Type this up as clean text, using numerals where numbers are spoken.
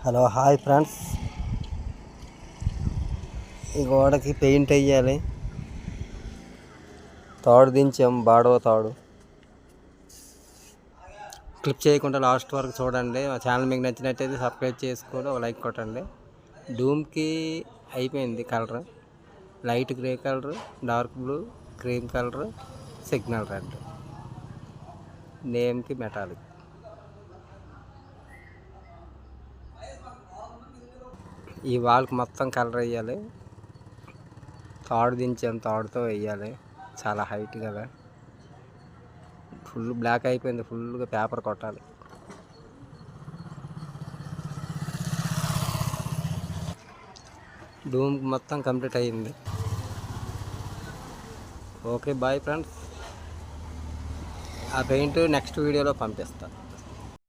Hello hi friends, ఈ గోడకి paint వేయాలి. తాడు దించాం, బాడవ తాడు. క్లిప్ చేయకుండా లాస్ట్ వరకు చూడండి. మా ఛానల్ మీకు నచ్చినట్టయితే సబ్స్క్రైబ్ చేసుకొని ఒక లైక్ కొట్టండి. డూమ్కి అయిపోయింది colour. Light grey colour, dark blue, cream colour, signal red. నేమ్కి మెటాలిక్. ఈ వాల్కి మొత్తం కలర్ వేయాలి. తాడు దించాం, తాడుతో వేయాలి. చాలా హైట్ కదా, ఫుల్ బ్లాక్ అయిపోయింది. ఫుల్గా పేపర్ కొట్టాలి. డూమ్ మొత్తం కంప్లీట్ అయ్యింది. Okay bye friends. ఆ పెయింట్ నెక్స్ట్ వీడియోలో పంపిస్తాను.